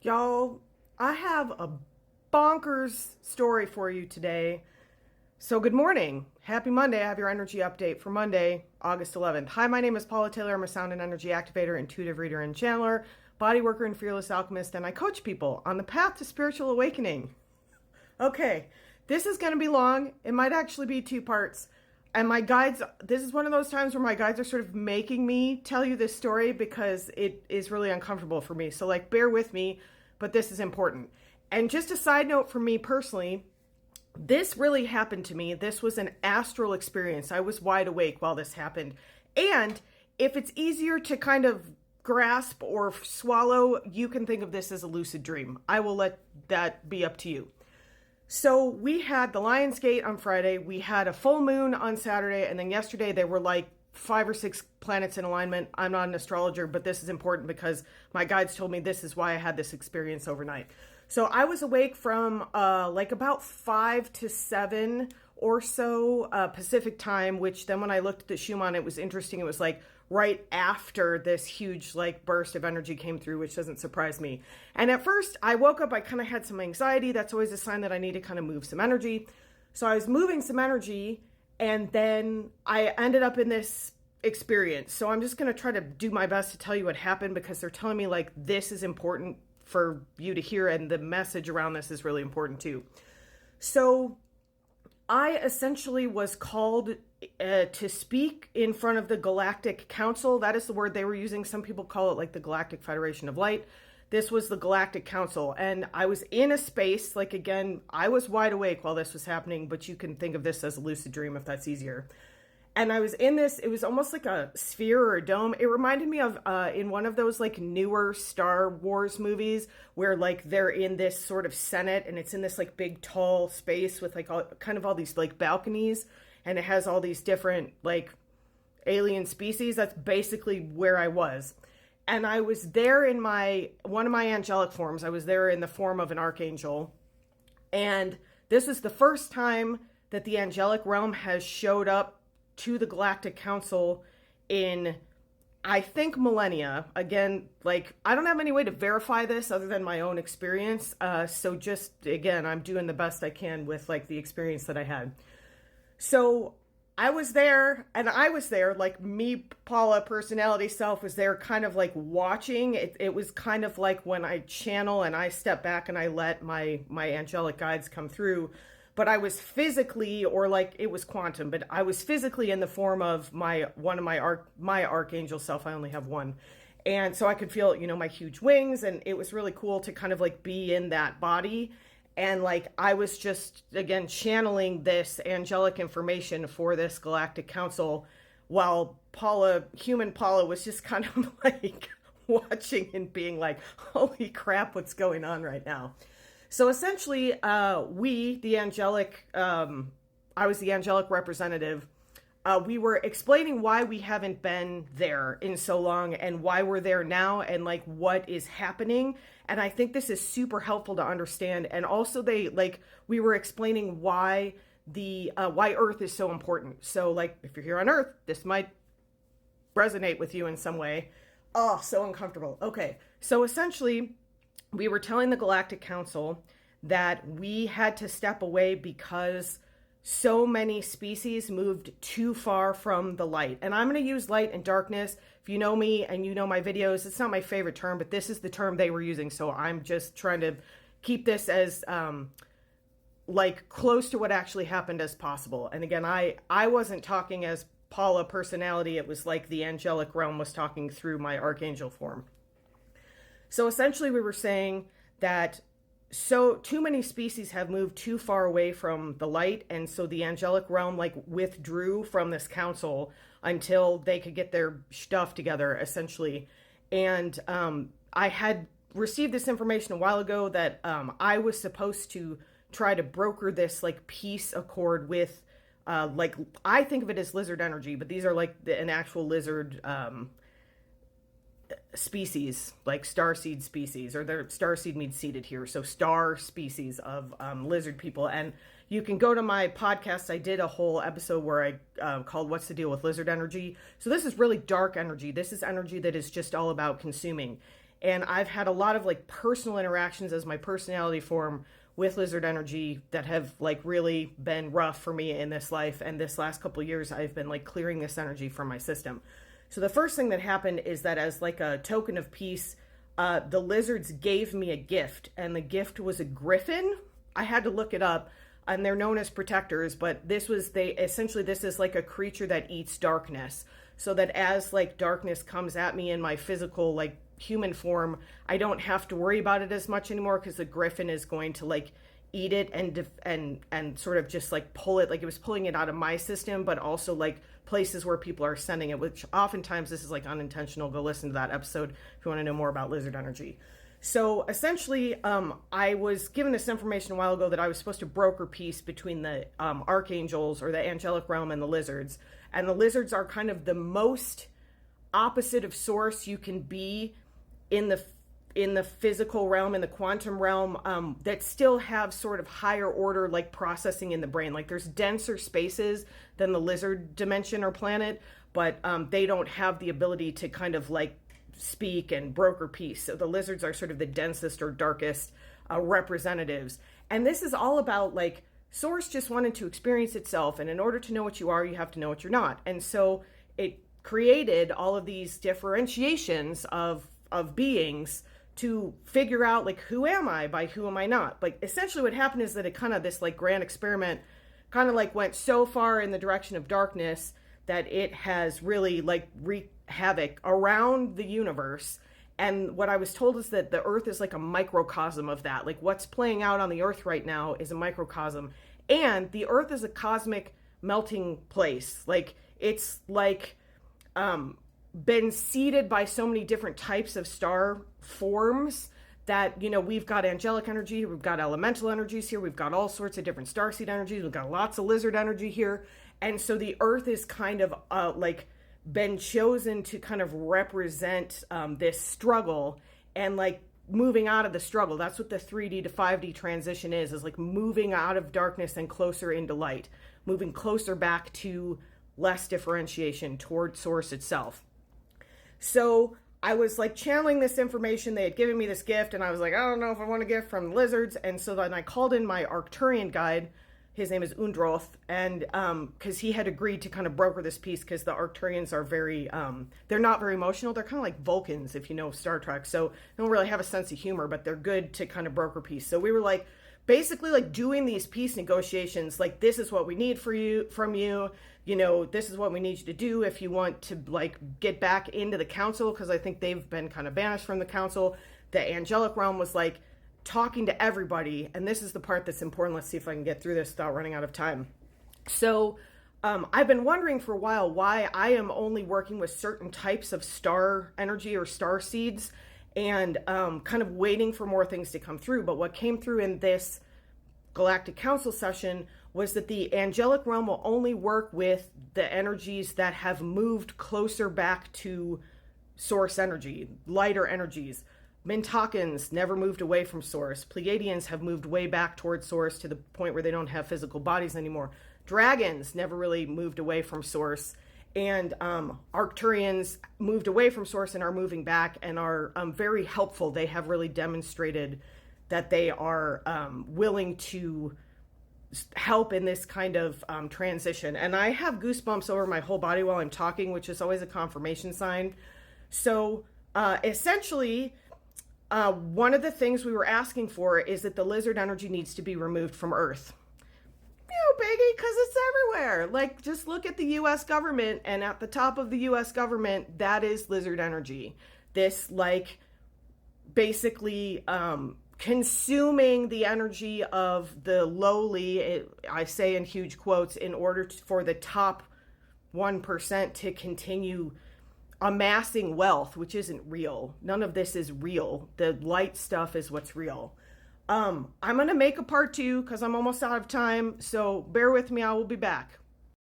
Y'all, I have a bonkers story for you today. So, good morning. Happy Monday. I have your energy update for Monday, August 11th. Hi, my name is Paula Taylor. I'm a sound and energy activator, intuitive reader, and channeler, body worker, and fearless alchemist, and I coach people on the path to spiritual awakening. Okay, this is going to be long. It might actually be two parts. And my guides, this is one of those times where my guides are sort of making me tell you this story because it is really uncomfortable for me. So, bear with me, but this is important. And just a side note for me personally, this really happened to me. This was an astral experience. I was wide awake while this happened. And if it's easier to kind of grasp or swallow, you can think of this as a lucid dream. I will let that be up to you. So we had the Lion's Gate on Friday, we had a full moon on Saturday, and then yesterday there were like 5 or 6 planets in alignment. I'm not an astrologer, but this is important because my guides told me this is why I had this experience overnight. So I was awake from about 5 to 7 or so Pacific time, which then when I looked at the Schumann, it was interesting. It was like right after this huge burst of energy came through, which doesn't surprise me. And at first I woke up, I kind of had some anxiety. That's always a sign that I need to kind of move some energy. So I was moving some energy and then I ended up in this experience. So I'm just going to try to do my best to tell you what happened because they're telling me this is important for you to hear and the message around this is really important too. So I essentially was called to speak in front of the Galactic Council. That is the word they were using. Some people call it the Galactic Federation of Light. This was the Galactic Council. And I was in a space, again, I was wide awake while this was happening, but you can think of this as a lucid dream if that's easier. And I was in this, it was almost like a sphere or a dome. It reminded me of in one of those newer Star Wars movies where they're in this sort of Senate and it's in this big tall space with all these balconies and it has all these different alien species. That's basically where I was. And I was there in one of my angelic forms. I was there in the form of an archangel. And this is the first time that the angelic realm has showed up to the Galactic Council in, I think, millennia. Again, I don't have any way to verify this other than my own experience. So just, again, I'm doing the best I can with the experience that I had. So I was there, and I was there, me, Paula, personality self, was there kind of watching. It was kind of like when I channel and I step back and I let my angelic guides come through. But I was physically, or it was quantum, but I was physically in the form of my archangel self. I only have one. And so I could feel, my huge wings, and it was really cool to kind of be in that body. And I was just, again, channeling this angelic information for this Galactic Council while human Paula was just kind of watching and being holy crap, what's going on right now? So essentially, I was the angelic representative. We were explaining why we haven't been there in so long and why we're there now and what is happening. And I think this is super helpful to understand. And also we were explaining why why Earth is so important. So if you're here on Earth, this might resonate with you in some way. Oh, so uncomfortable. Okay. So essentially, we were telling the Galactic Council that we had to step away because so many species moved too far from the light. And I'm going to use light and darkness. If you know me and you know my videos, it's not my favorite term, but this is the term they were using. So I'm just trying to keep this as close to what actually happened as possible. And again, I wasn't talking as Paula personality. It was the angelic realm was talking through my archangel form. So essentially we were saying that too many species have moved too far away from the light. And so the angelic realm withdrew from this council until they could get their stuff together, essentially. And I had received this information a while ago that I was supposed to try to broker this peace accord with, I think of it as lizard energy, but these are an actual lizard species, starseed species, or their starseed means seeded here. So star species of lizard people. And you can go to my podcast. I did a whole episode where I called What's the Deal with Lizard Energy. So this is really dark energy. This is energy that is just all about consuming. And I've had a lot of like personal interactions as my personality form with lizard energy that have like really been rough for me in this life. And this last couple of years, I've been like clearing this energy from my system. So the first thing that happened is that as like a token of peace, the lizards gave me a gift, and the gift was a griffin. I had to look it up, and they're known as protectors, but this is like a creature that eats darkness, so that as like darkness comes at me in my physical like human form, I don't have to worry about it as much anymore, because the griffin is going to like eat it and sort of just like pull it, like it was pulling it out of my system, but also like places where people are sending it, which oftentimes this is like unintentional. Go listen to that episode if you want to know more about lizard energy. So essentially, I was given this information a while ago that I was supposed to broker peace between the archangels or the angelic realm and the lizards. And the lizards are kind of the most opposite of source you can be in the physical realm, in the quantum realm, that still have sort of higher order like processing in the brain. Like there's denser spaces than the lizard dimension or planet, but they don't have the ability to kind of like speak and broker peace. So the lizards are sort of the densest or darkest representatives. And this is all about like source just wanted to experience itself. And in order to know what you are, you have to know what you're not. And so it created all of these differentiations of beings to figure out like, who am I by who am I not? Like essentially what happened is that it kind of this like grand experiment kind of like went so far in the direction of darkness that it has really like wreaked havoc around the universe. And what I was told is that the earth is like a microcosm of that. Like what's playing out on the earth right now is a microcosm, and the earth is a cosmic melting place. Like it's like been seeded by so many different types of star forms that, you know, we've got angelic energy, we've got elemental energies here, we've got all sorts of different starseed energies, we've got lots of lizard energy here. And so the earth is kind of like been chosen to kind of represent this struggle and like moving out of the struggle. That's what the 3D to 5D transition is like moving out of darkness and closer into light, moving closer back to less differentiation toward source itself. So I was like channeling this information. They had given me this gift, and I was like, I don't know if I want a gift from lizards. And so then I called in my Arcturian guide. His name is Undroth, and because he had agreed to kind of broker this peace, because the Arcturians are very, they're not very emotional. They're kind of like Vulcans, if you know Star Trek. So they don't really have a sense of humor, but they're good to kind of broker peace. So we were like, basically like doing these peace negotiations, like this is what we need from you, you know, this is what we need you to do if you want to like get back into the council, because I think they've been kind of banished from the council. The angelic realm was like talking to everybody, and this is the part that's important. Let's see if I can get through this without running out of time. So I've been wondering for a while why I am only working with certain types of star energy or star seeds, and kind of waiting for more things to come through. But what came through in this Galactic Council session was that the angelic realm will only work with the energies that have moved closer back to source energy, lighter energies. Mintakans never moved away from source. Pleiadians have moved way back towards source to the point where they don't have physical bodies anymore. Dragons never really moved away from source. And Arcturians moved away from source and are moving back and are very helpful. They have really demonstrated that they are willing to help in this kind of transition. And I have goosebumps over my whole body while I'm talking, which is always a confirmation sign. So essentially, one of the things we were asking for is that the lizard energy needs to be removed from Earth. Biggie, because it's everywhere. Like, just look at the U.S. government, and at the top of the U.S. government, that is lizard energy. This, like, basically consuming the energy of the lowly, I say in huge quotes, in order for the top 1% to continue amassing wealth, which isn't real. None of this is real. The light stuff is what's real. I'm going to make a part 2 because I'm almost out of time. So bear with me. I will be back.